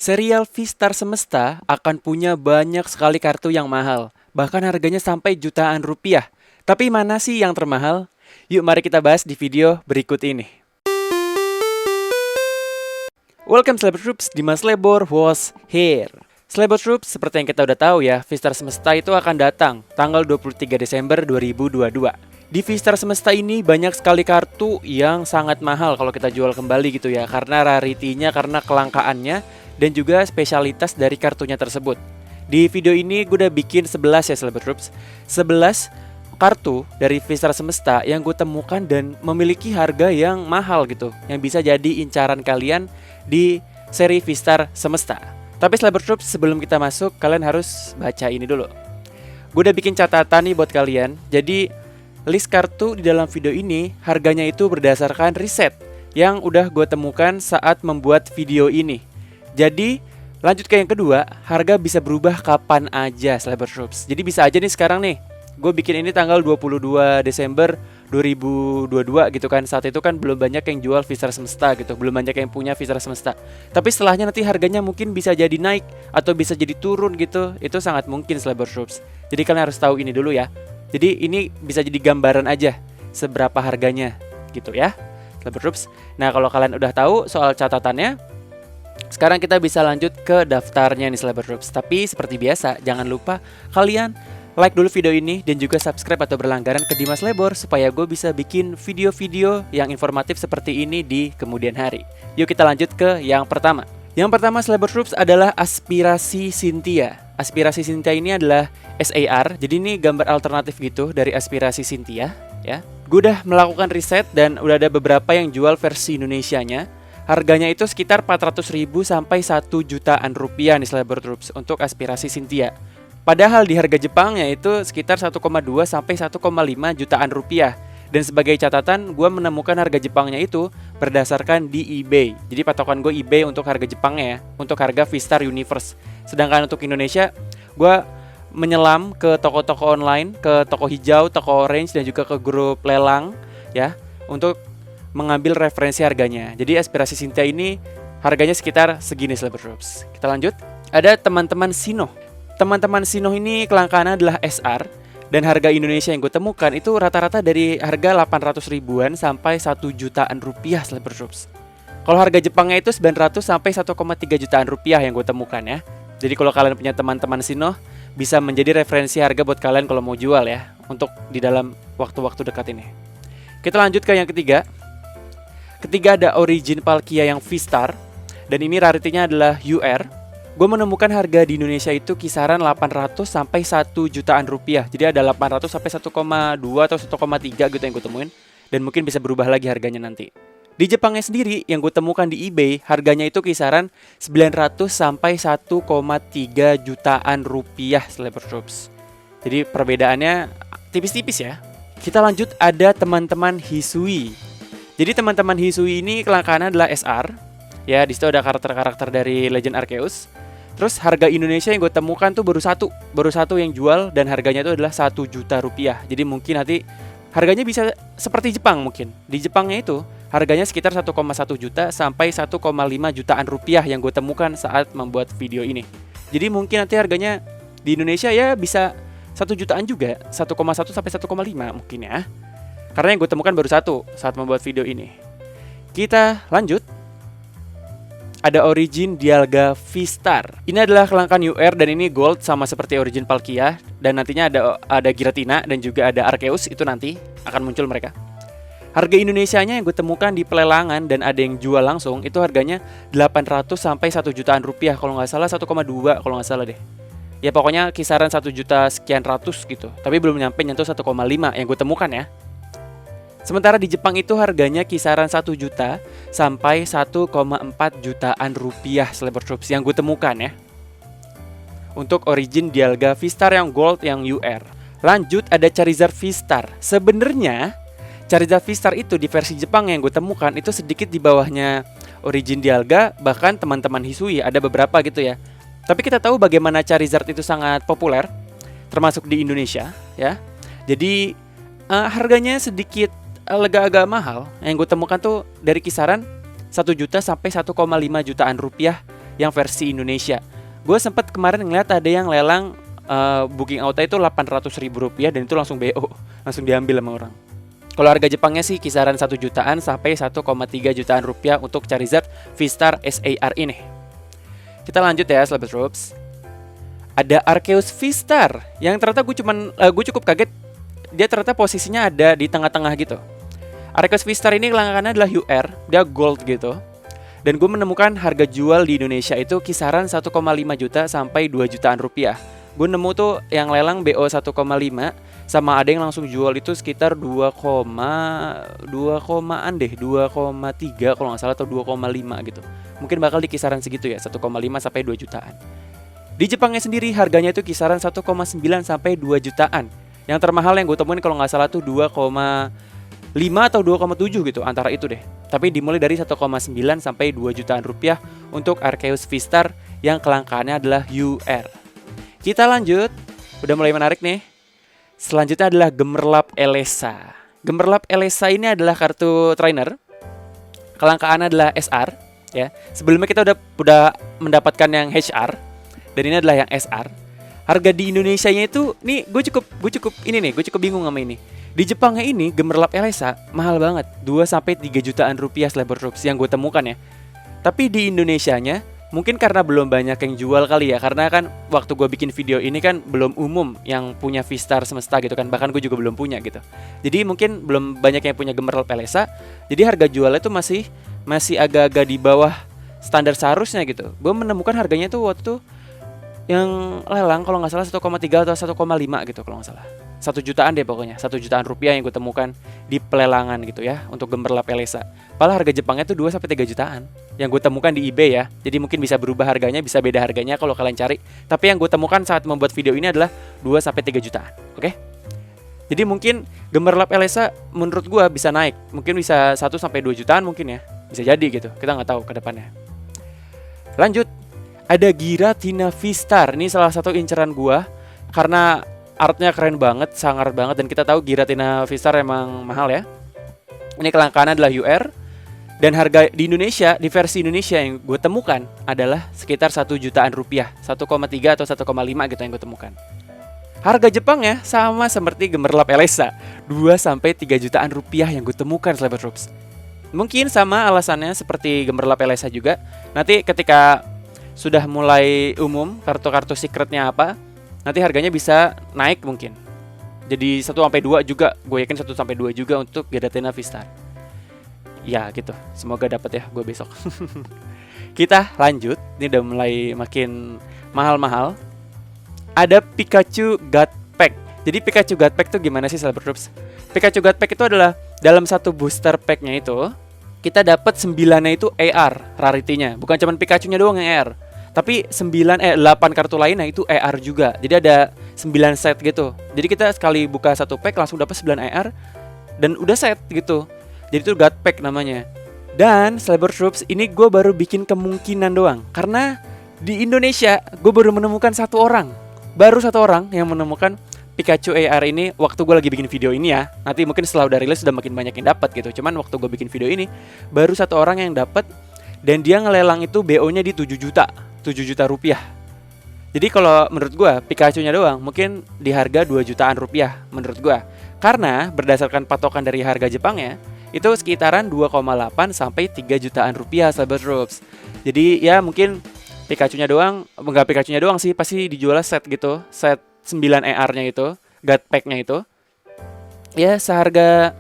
Serial V-Star Semesta akan punya banyak sekali kartu yang mahal, bahkan harganya sampai jutaan rupiah. Tapi mana sih yang termahal? Yuk mari kita bahas di video berikut ini. Welcome Celebor Troops, Dimas Lebor was here. Celebor Troops, seperti yang kita udah tahu ya, V-Star Semesta itu akan datang tanggal 23 Desember 2022. Di V-Star Semesta ini banyak sekali kartu yang sangat mahal kalau kita jual kembali gitu ya, karena rarity-nya, karena kelangkaannya, dan juga spesialitas dari kartunya tersebut. Di video ini gue udah bikin 11 ya Celebor Troops, 11 kartu dari V-Star Semesta yang gue temukan dan memiliki harga yang mahal gitu, yang bisa jadi incaran kalian di seri V-Star Semesta. Tapi Celebor Troops, sebelum kita masuk, kalian harus baca ini dulu. Gue udah bikin catatan nih buat kalian. Jadi list kartu di dalam video ini harganya itu berdasarkan riset yang udah gue temukan saat membuat video ini. Jadi lanjut ke yang kedua, harga bisa berubah kapan aja Celebor Troops. Jadi bisa aja nih sekarang nih, gue bikin ini tanggal 22 Desember 2022 gitu kan. Saat itu kan belum banyak yang jual V-Star Semesta gitu, belum banyak yang punya V-Star Semesta. Tapi setelahnya nanti harganya mungkin bisa jadi naik atau bisa jadi turun gitu. Itu sangat mungkin Celebor Troops. Jadi kalian harus tahu ini dulu ya. Jadi ini bisa jadi gambaran aja seberapa harganya gitu ya Celebor Troops. Nah kalau kalian udah tahu soal catatannya, sekarang kita bisa lanjut ke daftarnya nih Celebor Troops. Tapi seperti biasa, jangan lupa kalian like dulu video ini dan juga subscribe atau berlangganan ke Dimas Lebor supaya gue bisa bikin video-video yang informatif seperti ini di kemudian hari. Yuk kita lanjut ke yang pertama. Yang pertama Celebor Troops adalah Aspirasi Cynthia. Aspirasi Cynthia ini adalah SAR, jadi ini gambar alternatif gitu dari Aspirasi Cynthia ya. Gue udah melakukan riset dan udah ada beberapa yang jual versi Indonesianya. Harganya itu sekitar 400.000 sampai 1 jutaan rupiah nih Celebor Troops untuk Aspirasi Cynthia. Padahal di harga Jepangnya itu sekitar 1,2 sampai 1,5 jutaan rupiah. Dan sebagai catatan, gue menemukan harga Jepangnya itu berdasarkan di eBay. Jadi patokan gue eBay untuk harga Jepangnya ya, untuk harga V-Star Universe. Sedangkan untuk Indonesia, gue menyelam ke toko-toko online, ke toko hijau, toko orange, dan juga ke grup lelang ya, untuk mengambil referensi harganya. Jadi Aspirasi Cynthia ini harganya sekitar segini Celebor Troops. Kita lanjut. Ada teman-teman Sino. Teman-teman Sino ini kelangkaannya adalah SR, dan harga Indonesia yang gue temukan itu rata-rata dari harga 800 ribuan sampai 1 jutaan rupiah Celebor Troops. Kalau harga Jepangnya itu 900 sampai 1,3 jutaan rupiah yang gue temukan ya. Jadi kalau kalian punya teman-teman Sino, bisa menjadi referensi harga buat kalian kalau mau jual ya, untuk di dalam waktu-waktu dekat ini. Kita lanjut ke yang ketiga. Ketiga ada Origin Palkia yang V-Star, dan ini rarity-nya adalah UR. Gue menemukan harga di Indonesia itu kisaran 800 sampai 1 jutaan rupiah. Jadi ada 800 sampai 1,2 atau 1,3 gitu yang gue temuin. Dan mungkin bisa berubah lagi harganya nanti. Di Jepangnya sendiri yang gue temukan di eBay, harganya itu kisaran 900 sampai 1,3 jutaan rupiah Celebor Troops. Jadi perbedaannya tipis-tipis ya. Kita lanjut, ada teman-teman Hisui. Jadi teman-teman Hisui ini kelangkaannya adalah SR. Ya, di situ ada karakter-karakter dari Legend Arceus. Terus harga Indonesia yang gue temukan tuh baru satu yang jual, dan harganya itu adalah 1 juta rupiah. Jadi mungkin nanti harganya bisa seperti Jepang mungkin. Di Jepangnya itu harganya sekitar 1,1 juta sampai 1,5 jutaan rupiah yang gue temukan saat membuat video ini. Jadi mungkin nanti harganya di Indonesia ya bisa 1 jutaan juga, 1,1 sampai 1,5 mungkin ya. Karena yang gue temukan baru satu saat membuat video ini. Kita lanjut. Ada Origin Dialga V-Star. Ini adalah kelangkaan UR dan ini gold sama seperti Origin Palkia. Dan nantinya ada Giratina dan juga ada Arceus, itu nanti akan muncul mereka. Harga Indonesianya yang gue temukan di pelelangan dan ada yang jual langsung, itu harganya 800 sampai 1 jutaan rupiah. Kalau nggak salah 1,2 kalau nggak salah deh. Ya pokoknya kisaran 1 juta sekian ratus gitu. Tapi belum nyampe nyentuh 1,5 yang gue temukan ya. Sementara di Jepang itu harganya kisaran 1 juta sampai 1,4 jutaan rupiah Celebor Troops yang gue temukan ya. Untuk Origin Dialga V-Star yang gold yang UR. Lanjut ada Charizard V-Star. Sebenarnya Charizard V-Star itu di versi Jepang yang gue temukan itu sedikit di bawahnya Origin Dialga, bahkan teman-teman Hisui ada beberapa gitu ya. Tapi kita tahu bagaimana Charizard itu sangat populer, termasuk di Indonesia ya. Jadi harganya sedikit agak mahal. Yang gue temukan tuh dari kisaran 1 juta sampai 1,5 jutaan rupiah yang versi Indonesia. Gue sempat kemarin ngeliat ada yang lelang Booking Auto itu Rp800.000 dan itu langsung BO, langsung diambil sama orang. Kalau harga Jepangnya sih kisaran 1 jutaan sampai 1,3 jutaan rupiah untuk Charizard V-Star SAR ini. Kita lanjut ya, Celebrity Troops. Ada Arceus V-Star yang ternyata gue cukup kaget. Dia ternyata posisinya ada di tengah-tengah gitu. Arceus V-Star ini kelangkannya adalah UR, dia gold gitu. Dan gue menemukan harga jual di Indonesia itu kisaran 1,5 juta sampai 2 jutaan rupiah. Gue nemu tuh yang lelang BO 1,5 sama ada yang langsung jual itu sekitar 2,3 kalau nggak salah, atau 2,5 gitu. Mungkin bakal di kisaran segitu ya, 1,5 sampai 2 jutaan. Di Jepangnya sendiri harganya itu kisaran 1,9 sampai 2 jutaan. Yang termahal yang gue temuin kalau nggak salah tuh 2,5 atau 2,7 gitu, antara itu deh. Tapi dimulai dari 1,9 sampai 2 jutaan rupiah untuk Arceus V-Star yang kelangkaannya adalah UR. Kita lanjut, udah mulai menarik nih. Selanjutnya adalah Gemerlap Elesa. Gemerlap Elesa ini adalah kartu trainer. Kelangkaannya adalah SR ya. Sebelumnya kita udah mendapatkan yang HR dan ini adalah yang SR. Harga di Indonesianya itu nih gue cukup bingung sama ini. Di Jepangnya ini Gemerlap Elesa mahal banget, 2 sampai 3 jutaan rupiah Celebrity Troops yang gue temukan ya. Tapi di Indonesianya mungkin karena belum banyak yang jual kali ya, karena kan waktu gue bikin video ini kan belum umum yang punya V-Star Semesta gitu kan, bahkan gue juga belum punya gitu. Jadi mungkin belum banyak yang punya Gemerlap Elesa, jadi harga jualnya tuh masih agak-agak di bawah standar seharusnya gitu. Gue menemukan harganya tuh waktu tuh yang lelang kalau nggak salah 1,3 atau 1,5 gitu kalau nggak salah. 1 jutaan deh pokoknya, 1 jutaan rupiah yang gue temukan di pelelangan gitu ya untuk Gemerlap Elesa. Padahal harga Jepangnya tuh 2 sampai 3 jutaan yang gue temukan di eBay ya. Jadi mungkin bisa berubah harganya, bisa beda harganya kalau kalian cari. Tapi yang gue temukan saat membuat video ini adalah 2 sampai 3 jutaan. Oke? Jadi mungkin Gemerlap Elesa menurut gue bisa naik. Mungkin bisa 1 sampai 2 jutaan mungkin ya. Bisa jadi gitu. Kita nggak tahu ke depannya. Lanjut. Ada Giratina V-Star. Ini salah satu inceran gue karena artnya keren banget, sangar banget, dan kita tahu Giratina V-Star emang mahal ya. Ini kelangkaannya adalah UR dan harga di Indonesia, di versi Indonesia yang gue temukan adalah sekitar 1 jutaan rupiah, 1,3 atau 1,5 gitu yang gue temukan. Harga Jepangnya sama seperti Gemerlap Elesa, 2 sampai 3 jutaan rupiah yang gue temukan Celebrity Troops. Mungkin sama alasannya seperti Gemerlap Elesa juga. Nanti ketika sudah mulai umum kartu-kartu secretnya apa, nanti harganya bisa naik mungkin. Jadi 1 sampai 2 juga, gue yakin 1 sampai 2 juga untuk Giratina V-Star. Ya gitu, semoga dapat ya gue besok. Kita lanjut, ini udah mulai makin mahal-mahal. Ada Pikachu God Pack. Jadi Pikachu God Pack tuh gimana sih Celebrity Troops? Pikachu God Pack itu adalah dalam satu booster packnya itu kita dapat 9-nya itu AR rarity-nya. Bukan cuma Pikachu-nya doang yang AR. Tapi 8 kartu lainnya itu AR juga. Jadi ada 9 set gitu. Jadi kita sekali buka satu pack langsung dapat 9 AR dan udah set gitu. Jadi itu God Pack namanya. Dan Celebrity Troops ini gue baru bikin kemungkinan doang. Karena di Indonesia gue baru menemukan satu orang. Baru satu orang yang menemukan Pikachu AR ini waktu gue lagi bikin video ini ya. Nanti mungkin setelah udah rilis udah makin banyak yang dapat gitu. Cuman waktu gue bikin video ini baru satu orang yang dapat dan dia ngelelang itu BO-nya di 7 juta rupiah. Jadi kalau menurut gue Pikachu-nya doang mungkin di harga 2 jutaan rupiah menurut gue. Karena berdasarkan patokan dari harga Jepangnya itu sekitaran 2,8 sampai 3 jutaan rupiah Celebrity Troops. Jadi ya mungkin Pikachu-nya doang, enggak Pikachu-nya doang sih, pasti dijual set gitu. Set 9 ER-nya itu, God Pack-nya itu. Ya seharga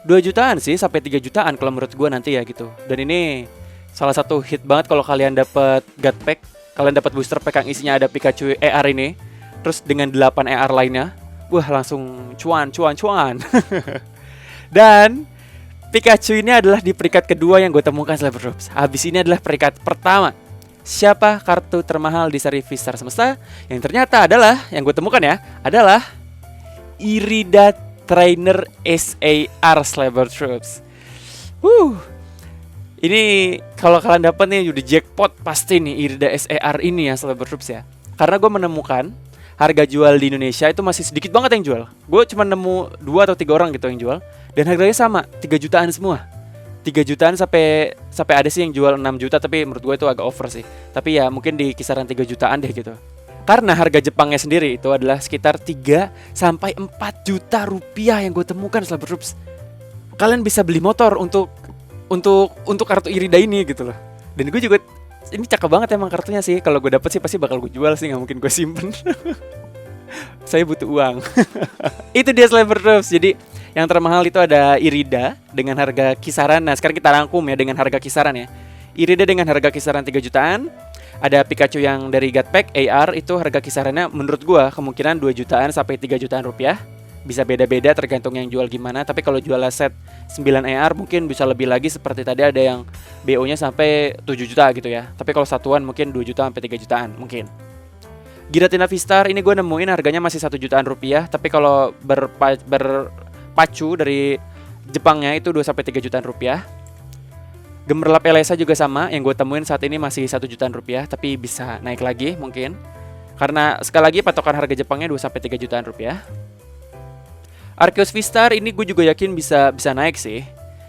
2 jutaan sih sampai 3 jutaan kalau menurut gue nanti ya gitu. Dan ini salah satu hit banget kalau kalian dapat God Pack, kalian dapat booster pack yang isinya ada Pikachu ER ini, terus dengan 8 ER lainnya, wah langsung cuan. Dan Pikachu ini adalah di peringkat kedua yang gue temukan Celebrity Troops. Habis ini adalah peringkat pertama. Siapa kartu termahal di seri V-Star Semesta? Yang ternyata adalah, yang gue temukan ya, adalah Irida Trainer SAR Celebrity Troops. Ini kalau kalian dapat nih udah jackpot pasti nih Irida SAR ini ya Celebrity Troops ya. Karena gue menemukan harga jual di Indonesia itu masih sedikit banget yang jual. Gue cuma nemu 2 atau 3 orang gitu yang jual dan harganya sama, 3 jutaan semua. 3 jutaan sampai ada sih yang jual 6 juta, tapi menurut gue itu agak over sih. Tapi ya mungkin di kisaran 3 jutaan deh gitu. Karena harga Jepangnya sendiri itu adalah sekitar 3 sampai 4 juta rupiah yang gue temukan Slabber Troops. Kalian bisa beli motor untuk kartu Irida ini gitu loh. Dan gue juga ini cakep banget emang kartunya sih. Kalau gue dapet sih pasti bakal gue jual sih, nggak mungkin gue simpen. Saya butuh uang. Itu dia Slabber Troops. Jadi yang termahal itu ada Irida dengan harga kisaran. Nah sekarang kita rangkum ya dengan harga kisaran ya. Irida dengan harga kisaran 3 jutaan. Ada Pikachu yang dari God Pack AR itu harga kisarannya menurut gua kemungkinan 2 jutaan sampai 3 jutaan rupiah. Bisa beda-beda tergantung yang jual gimana. Tapi kalau jual set 9 AR mungkin bisa lebih lagi, seperti tadi ada yang BO nya sampai 7 juta gitu ya. Tapi kalau satuan mungkin 2 juta sampai 3 jutaan mungkin. Giratina V-Star ini gue nemuin harganya masih 1 jutaan rupiah. Tapi kalau berpacu dari Jepangnya itu 2 sampai 3 jutaan rupiah. Gemerlap Elesa juga sama, yang gue temuin saat ini masih 1 jutaan rupiah, tapi bisa naik lagi mungkin. Karena sekali lagi patokan harga Jepangnya 2 sampai 3 jutaan rupiah. Arceus V-Star ini gue juga yakin bisa naik sih.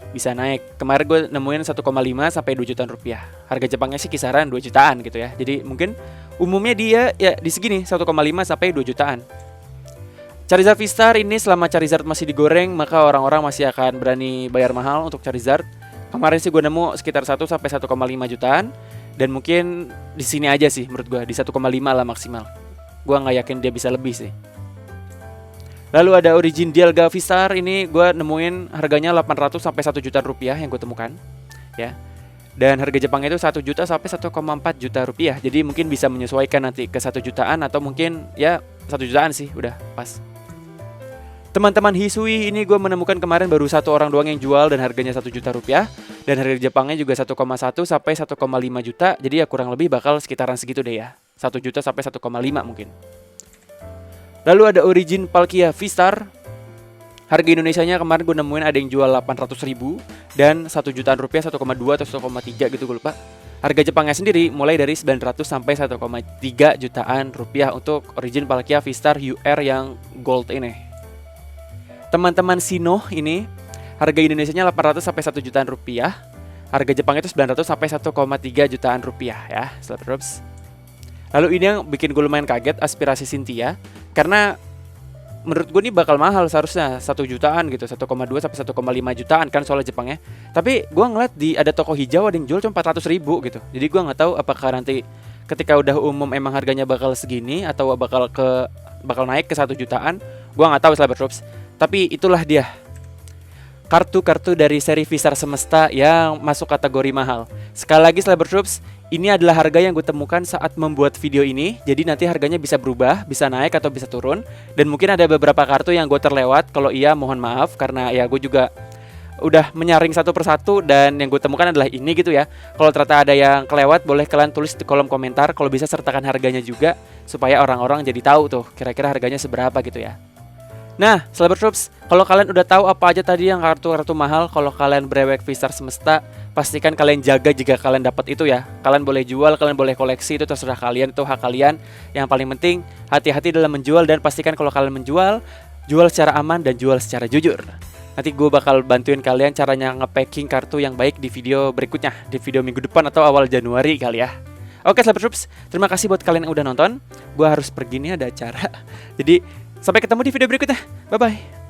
Bisa naik. Kemarin gue nemuin 1,5 sampai 2 jutaan rupiah. Harga Jepangnya sih kisaran 2 jutaan gitu ya. Jadi mungkin umumnya dia ya di segini 1,5 sampai 2 jutaan. Charizard V-Star ini selama Charizard masih digoreng, maka orang-orang masih akan berani bayar mahal untuk Charizard. Kemarin sih gue nemu sekitar 1 sampai 1,5 jutaan. Dan mungkin di sini aja sih menurut gue, di 1,5 lah maksimal. Gue nggak yakin dia bisa lebih sih. Lalu ada Origin Dialga V-Star, ini gue nemuin harganya 800 sampai 1 juta rupiah yang gue temukan ya. Dan harga Jepangnya itu 1 juta sampai 1,4 juta rupiah. Jadi mungkin bisa menyesuaikan nanti ke 1 jutaan atau mungkin ya 1 jutaan sih udah pas. Teman-teman Hisui ini gue menemukan kemarin baru 1 orang doang yang jual dan harganya 1 juta rupiah. Dan harga Jepangnya juga 1,1 sampai 1,5 juta. Jadi ya kurang lebih bakal sekitaran segitu deh ya. 1 juta sampai 1,5 mungkin. Lalu ada Origin Palkia V-Star. Harga Indonesianya kemarin gue nemuin ada yang jual 800 ribu dan 1 jutaan rupiah, 1,2 atau 1,3 gitu gue lupa. Harga Jepangnya sendiri mulai dari 900 sampai 1,3 jutaan rupiah untuk Origin Palkia V-Star UR yang gold ini. Teman-teman Sino ini harga Indonesianya 800 sampai 1 jutaan rupiah. Harga Jepangnya itu 900 sampai 1,3 jutaan rupiah ya, Slabber Troops. Lalu ini yang bikin gue lumayan kaget, Aspirasi Cynthia. Karena menurut gue ini bakal mahal seharusnya 1 jutaan gitu, 1,2 sampai 1,5 jutaan kan soalnya Jepangnya. Tapi gue ngeliat di ada toko hijau ada yang jual cuma 400 ribu gitu. Jadi gue nggak tahu apakah nanti ketika udah umum emang harganya bakal segini atau bakal naik ke 1 jutaan. Gue nggak tahu Slabber Troops. Tapi itulah dia kartu-kartu dari seri V-Star Semesta yang masuk kategori mahal. Sekali lagi Slabber Troops, ini adalah harga yang gue temukan saat membuat video ini. Jadi nanti harganya bisa berubah, bisa naik atau bisa turun. Dan mungkin ada beberapa kartu yang gue terlewat. Kalau iya mohon maaf, karena ya gue juga udah menyaring satu persatu. Dan yang gue temukan adalah ini gitu ya. Kalau ternyata ada yang kelewat, boleh kalian tulis di kolom komentar. Kalau bisa sertakan harganya juga, supaya orang-orang jadi tahu tuh kira-kira harganya seberapa gitu ya. Nah, Slabber Troops, kalau kalian udah tahu apa aja tadi yang kartu-kartu mahal, kalau kalian brewek V-Star Semesta, pastikan kalian jaga jika kalian dapat itu ya. Kalian boleh jual, kalian boleh koleksi, itu terserah kalian, itu hak kalian. Yang paling penting, hati-hati dalam menjual dan pastikan kalau kalian menjual, jual secara aman dan jual secara jujur. Nanti gue bakal bantuin kalian caranya nge-packing kartu yang baik di video berikutnya, di video minggu depan atau awal Januari kali ya. Oke Slabber Troops, terima kasih buat kalian yang udah nonton. Gue harus pergi nih, ada acara. Jadi sampai ketemu di video berikutnya. Bye-bye.